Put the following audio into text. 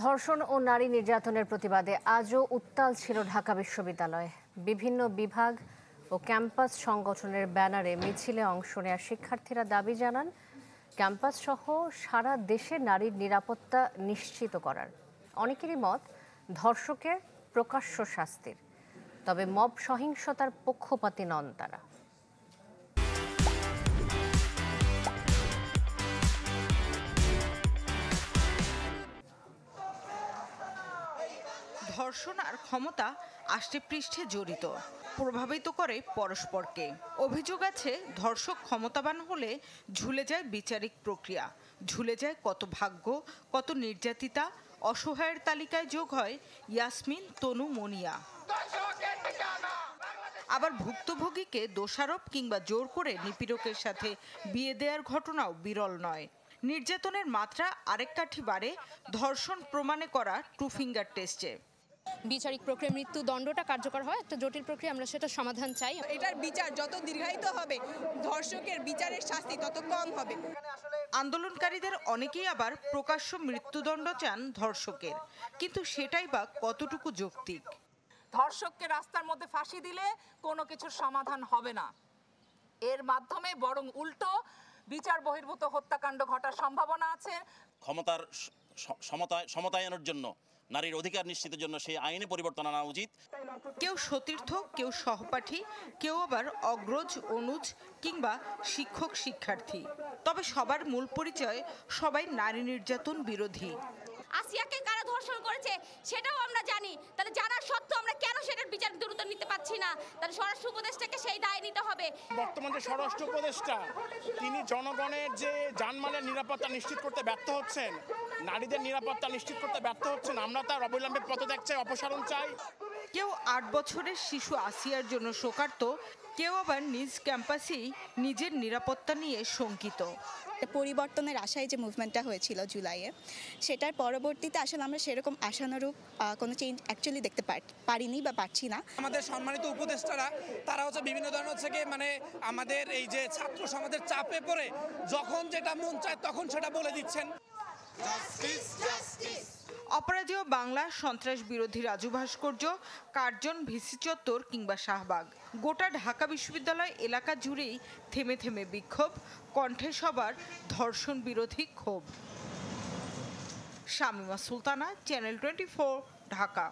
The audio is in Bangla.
ধর্ষণ ও নারী নির্যাতনের প্রতিবাদে আজও উত্তাল ছিল ঢাকা বিশ্ববিদ্যালয়। বিভিন্ন বিভাগ ও ক্যাম্পাস সংগঠনের ব্যানারে মিছিলে অংশ নেওয়া শিক্ষার্থীরা দাবি জানান ক্যাম্পাস সহ সারা দেশে নারীর নিরাপত্তা নিশ্চিত করার। অনেকেরই মত ধর্ষকের প্রকাশ্য শাস্তির, তবে মব সহিংসতার পক্ষপাতী নন তারা। ধর্ষণ আর ক্ষমতা আষ্টে পৃষ্ঠে জড়িত, প্রভাবিত করে পরস্পরকে। অভিযোগ আছে ধর্ষক ক্ষমতাবান হলে ঝুলে যায় বিচারিক প্রক্রিয়া, ঝুলে যায় কত ভাগ্য, কত নির্যাতিতা। অসহায়ের তালিকায় যোগ হয় ইয়াসমিন, তনু, মনিয়া। আবার ভুক্তভোগীকে দোষারোপ কিংবা জোর করে নিপীড়কের সাথে বিয়ে দেওয়ার ঘটনাও বিরল নয়। নির্যাতনের মাত্রা আরেক কাঠি বাড়ে ধর্ষণ প্রমাণে করা টু ফিঙ্গার টেস্টে। বিচারিক প্রক্রিয়া মৃত্যুদণ্ডটা কার্যকর হয়, একটা জটিল প্রক্রিয়া, আমরা সেটা সমাধান চাই। এটার বিচার যত দীর্ঘায়িত হবে, ধর্ষকের বিচারের শাস্তি তত কম হবে। আন্দোলনকারীদের অনেকেই আবার প্রকাশ্য মৃত্যুদণ্ড চান ধর্ষকের, কিন্তু সেটাই বা কতটুকু যৌক্তিক? ধর্ষককে রাস্তার মধ্যে ফাঁসি দিলে কোনো কিছুর সমাধান হবে না, এর মাধ্যমে বরং উল্টো বিচার বহির্ভূত হত্যাকাণ্ড ঘটার সম্ভাবনা আছে। ক্ষমতার সমতায়নের জন্য, নারীর অধিকার নিশ্চিতের জন্য সেই আইনে পরিবর্তন আনা উচিত। কেউ সতীর্থ, কেউ সহপাঠী, কেউ আবার অগ্রজ, অনুজ কিংবা শিক্ষক শিক্ষার্থী। তবে সবার মূল পরিচয় সবাই নারী নির্যাতন বিরোধী। আসিয়াকে কারা ধর্ষণ করেছে সেটাও আমরা জানি, তাহলে জানার সত্ত্বেও আমরা কেন সেটার বিচার দ্রুত নিতে পারছি না? তাহলে স্বরাষ্ট্র উপদেষ্টাকে সেই দায় নিতে হবে। বর্তমান যে স্বরাষ্ট্র উপদেষ্টা, তিনি জনগণের যে জানমালের নিরাপত্তা নিশ্চিত করতে ব্যর্থ হচ্ছেন, নারীদের নিরাপত্তা নিশ্চিত করতে ব্যর্থ হচ্ছেন। আমরা তার অবিলম্বে পদত্যাগ চাই, অপসারণ চাই। কেউ 8 বছরের শিশু আসিয়ার জন্য শোকার্ত, কেউ আবার নিজ ক্যাম্পাসেই নিজের নিরাপত্তা নিয়ে শঙ্কিত। পরিবর্তনের আশায় যে মুভমেন্টটা হয়েছিল জুলাইয়ে, সেটার পরবর্তীতে আসলে আমরা সেরকম আশানুরূপ কোনো চেঞ্জ অ্যাকচুয়ালি দেখতে পারিনি বা পারছি না। আমাদের সম্মানিত উপদেষ্টারা তারা হচ্ছে বিভিন্ন ধরনের হচ্ছে মানে আমাদের এই যে ছাত্র সমাজের চাপে পড়ে যখন যেটা মন চায় তখন সেটা বলে দিচ্ছেন। অপরাজেয় বাংলা, সন্ত্রাস বিরোধী রাজু ভাস্কর্য, কার্জন, ভিসি চত্বর কিংবা শাহবাগ, গোটা ঢাকা বিশ্ববিদ্যালয় এলাকা জুড়েই থেমে থেমে বিক্ষোভ, কণ্ঠে সবার ধর্ষণ বিরোধী ক্ষোভ। শামিমা সুলতানা, চ্যানেল 24, ঢাকা।